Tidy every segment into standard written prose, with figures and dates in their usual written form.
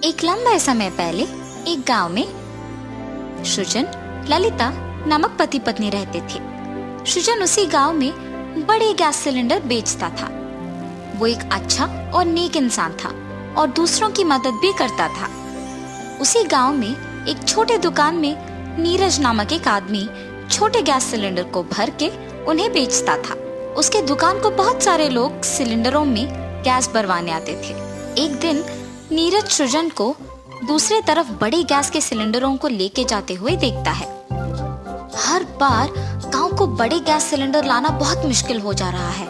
एक लंबे समय पहले एक गांव में सृजन, ललिता नामक पति पत्नी रहते थे। सृजन उसी गांव में बड़े गैस सिलेंडर बेचता था। वो एक अच्छा और नेक इंसान था और दूसरों की मदद भी करता था। उसी गांव में एक छोटे दुकान में नीरज नामक एक आदमी छोटे गैस सिलेंडर को भर के उन्हें बेचता था। उसके दुकान को बहुत सारे लोग सिलेंडरों में गैस भरवाने आते थे। एक दिन नीरज सृजन को दूसरे तरफ बड़े गैस के सिलेंडरों को लेके जाते हुए देखता है। हर बार गांव को बड़े गैस सिलेंडर लाना बहुत मुश्किल हो जा रहा है।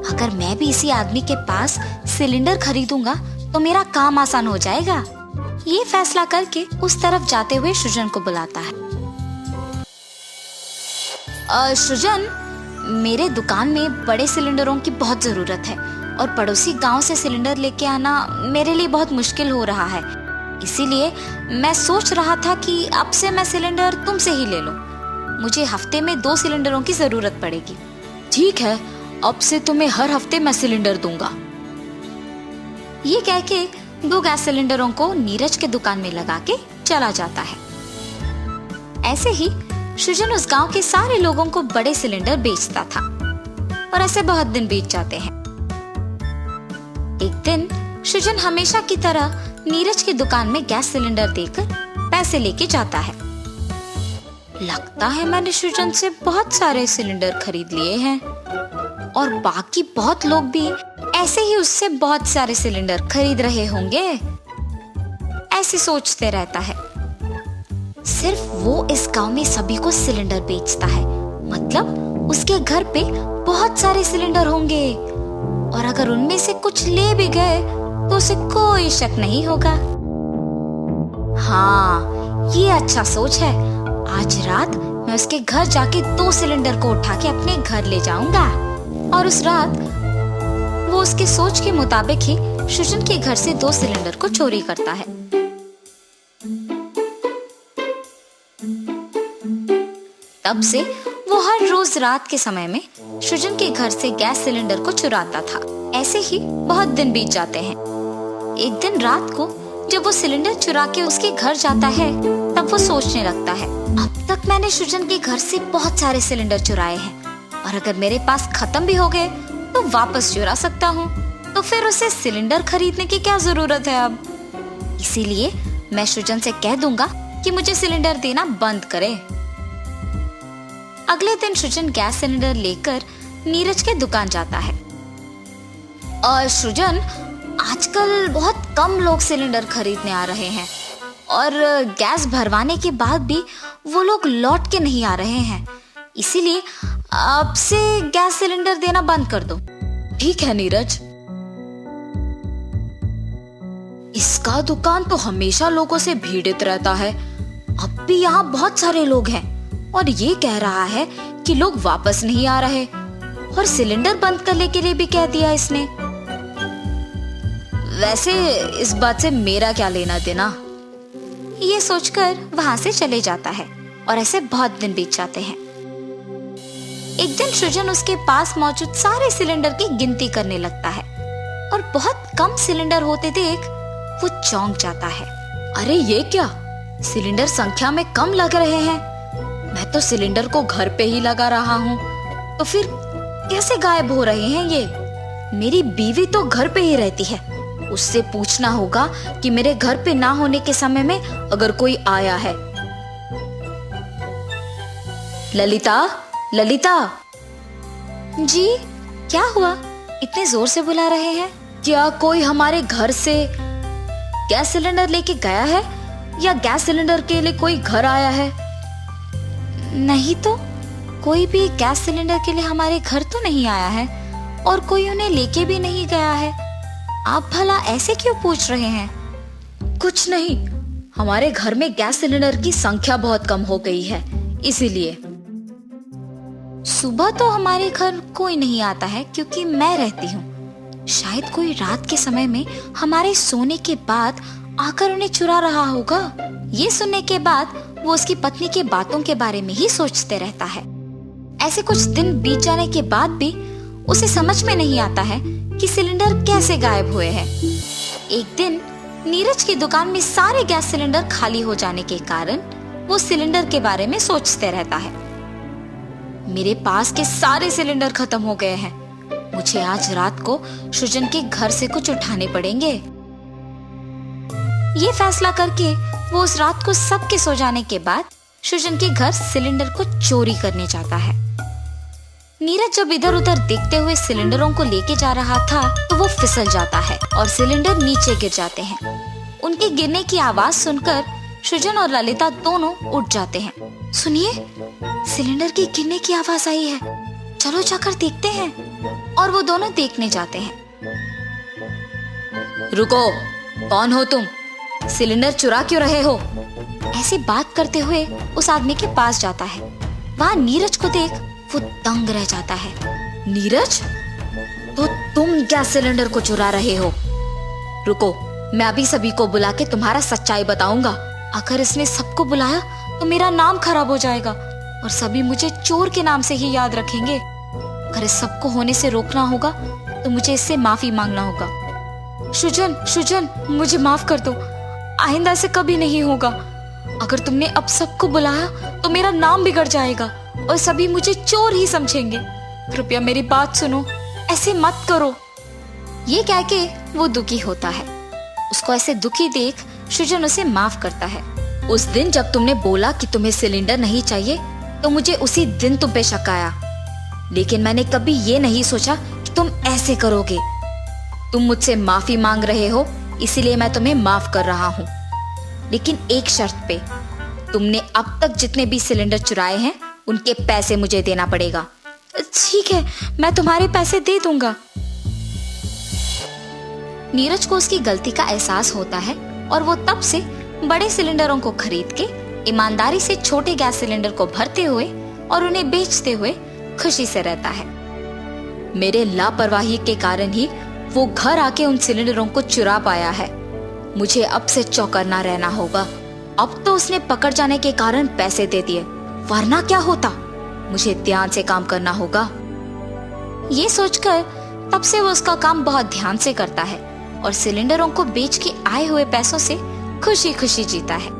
अगर मैं भी इसी आदमी के पास सिलेंडर खरीदूंगा तो मेरा काम आसान हो जाएगा। ये फैसला करके उस तरफ जाते हुए सृजन को बुलाता है। सृजन, मेरे दुकान में बड़े सिलेंडरों की बहुत जरूरत है और पड़ोसी गांव से सिलेंडर लेके आना मेरे लिए बहुत मुश्किल हो रहा है। इसीलिए मैं सोच रहा था कि अब से मैं सिलेंडर तुमसे ही ले लूं। मुझे हफ्ते में 2 सिलेंडरों की जरूरत पड़ेगी। ठीक है, अब से तुम्हें हर हफ्ते मैं सिलेंडर दूंगा। ये कह के 2 गैस सिलेंडरों को नीरज के दुकान में लगा के चला जाता है। ऐसे ही सृजन उस गांव के सारे लोगों को बड़े सिलेंडर बेचता था और ऐसे बहुत दिन बीत जाते हैं। एक दिन सृजन हमेशा की तरह नीरज की दुकान में गैस सिलेंडर देकर पैसे लेके जाता है। लगता है मैंने सृजन से बहुत सारे सिलेंडर खरीद लिए हैं और बाकी बहुत लोग भी ऐसे ही उससे बहुत सारे सिलेंडर खरीद रहे होंगे, ऐसे सोचते रहता है। सिर्फ वो इस गांव में सभी को सिलेंडर बेचता है, मतलब उसके घर पे बहुत सारे सिलेंडर होंगे और अगर उनमें से कुछ ले भी गए तो उसे कोई शक नहीं होगा। हाँ, ये अच्छा सोच है। आज रात मैं उसके घर जाके 2 सिलेंडर को उठा के अपने घर ले जाऊंगा। और उस रात वो उसके सोच के मुताबिक ही सृजन के घर से 2 सिलेंडर को चोरी करता है। तब से वो हर रोज रात के समय में सृजन के घर से गैस सिलेंडर को चुराता था। ऐसे ही बहुत दिन बीत जाते हैं। एक दिन रात को जब वो सिलेंडर चुरा के उसके घर जाता है तब वो सोचने लगता है, अब तक मैंने सृजन के घर से बहुत सारे सिलेंडर चुराए हैं और अगर मेरे पास खत्म भी हो गए तो वापस चुरा सकता हूँ, तो फिर उसे सिलेंडर खरीदने की क्या जरूरत है अब। इसीलिए मैं सृजन से कह दूंगा कि मुझे सिलेंडर देना बंद करे। अगले दिन सृजन गैस सिलेंडर लेकर नीरज के दुकान जाता है। और सृजन, आजकल बहुत कम लोग सिलेंडर खरीदने आ रहे हैं और गैस भरवाने के बाद भी वो लोग लौट के नहीं आ रहे हैं, इसीलिए अब से गैस सिलेंडर देना बंद कर दो। ठीक है नीरज, इसका दुकान तो हमेशा लोगों से भीड़ित रहता है। अब भी यहाँ बहुत सारे लोग हैं और ये कह रहा है कि लोग वापस नहीं आ रहे और सिलेंडर बंद करने के लिए भी कह दिया इसने। वैसे इस बात से मेरा क्या लेना देना। ये सोचकर वहां से चले जाता है और ऐसे बहुत दिन बीत जाते हैं। एक दिन सृजन उसके पास मौजूद सारे सिलेंडर की गिनती करने लगता है और बहुत कम सिलेंडर होते देख वो चौंक जाता है। अरे ये क्या, सिलेंडर संख्या में कम लग रहे हैं। मैं तो सिलेंडर को घर पे ही लगा रहा हूँ, तो फिर कैसे गायब हो रहे हैं ये। मेरी बीवी तो घर पे ही रहती है, उससे पूछना होगा कि मेरे घर पे ना होने के समय में अगर कोई आया है। ललिता, ललिता। जी, क्या हुआ? इतने जोर से बुला रहे हैं? क्या कोई हमारे घर से गैस सिलेंडर लेके गया है या गैस सिलेंडर के लिए कोई घर आया है? नहीं तो, कोई भी गैस सिलेंडर के लिए हमारे घर तो नहीं आया है और कोई उन्हें लेके भी नहीं गया है। आप भला ऐसे क्यों पूछ रहे हैं? कुछ नहीं, हमारे घर में गैस सिलेंडर की संख्या बहुत कम हो गई है, इसीलिए। सुबह तो हमारे घर कोई नहीं आता है क्योंकि मैं रहती हूँ। शायद कोई रात के समय में हमारे सोने के बाद आकर उन्हें चुरा रहा होगा। ये सुनने के बाद वो उसकी पत्नी के बातों के बारे में ही सोचते रहता है। ऐसे कुछ दिन बीत जाने के बाद भी उसे समझ में नहीं आता है कि सिलेंडर कैसे गायब हुए हैं। एक दिन नीरज की दुकान में सारे गैस सिलेंडर खाली हो जाने के कारण वो सिलेंडर के बारे में सोचते रहता है। मेरे पास के सारे सिलेंडर खत्म हो गए हैं। मुझे आज रात को सृजन के घर से कुछ उठाने पड़ेंगे। ये फैसला करके वो उस रात को सबके सो जाने के बाद सृजन के घर सिलेंडर को चोरी करने जाता है। नीरज जब इधर उधर देखते हुए सिलेंडरों को लेके जा रहा था तो वो फिसल जाता है और सिलेंडर नीचे गिर जाते हैं। उनके गिरने की आवाज सुनकर सृजन और ललिता दोनों उठ जाते हैं। सुनिए, सिलेंडर की गिरने की आवाज आई है, चलो जाकर देखते हैं। और वो दोनों देखने जाते हैं। रुको, कौन हो तुम? सिलेंडर चुरा क्यों रहे हो? ऐसी बात करते हुए उस आदमी के पास जाता है। वहाँ नीरज को देख वो दंग रह जाता है। नीरज, तो तुम गैस सिलेंडर को चुरा रहे हो? रुको, मैं अभी सभी को बुला के तुम्हारा सच्चाई बताऊंगा। अगर इसने सबको बुलाया तो मेरा नाम खराब हो जाएगा और सभी मुझे चोर के नाम से ही याद रखेंगे। अगर इस सबको होने से रोकना होगा तो मुझे इससे माफी मांगना होगा। सृजन, मुझे माफ कर दो, आइंदा ऐसे कभी नहीं होगा। अगर तुमने अब सबको बुलाया तो मेरा नाम बिगड़ जाएगा और सभी मुझे चोर ही समझेंगे। कृपया मेरी बात सुनो, ऐसे मत करो। ये कह के वो दुखी होता है। उसको ऐसे दुखी देख सृजन उसे माफ करता है। उस दिन जब तुमने बोला कि तुम्हें सिलेंडर नहीं चाहिए तो मुझे उसी दिन तुम पे शक आया, लेकिन मैंने कभी ये नहीं सोचा कि तुम ऐसे करोगे। तुम मुझसे माफी मांग रहे हो, इसीलिए मैं तुम्हें माफ कर रहा हूँ, लेकिन एक शर्त पे। तुमने अब तक जितने भी सिलेंडर चुराए हैं उनके पैसे मुझे देना पड़ेगा। ठीक है, मैं तुम्हारे पैसे दे दूंगा। नीरज को उसकी गलती का एहसास होता है और वो तब से बड़े सिलेंडरों को खरीद के ईमानदारी से छोटे गैस सिलेंडर को भरते हुए और उन्हें बेचते हुए खुशी से रहता है। मेरे लापरवाही के कारण ही वो घर आके उन सिलेंडरों को चुरा पाया है। मुझे अब से चौकन्ना रहना होगा। अब तो उसने पकड़ जाने के कारण पैसे दे दिए, वरना क्या होता? मुझे ध्यान से काम करना होगा। ये सोचकर तब से वो उसका काम बहुत ध्यान से करता है और सिलेंडरों को बेच के आए हुए पैसों से खुशी खुशी जीता है।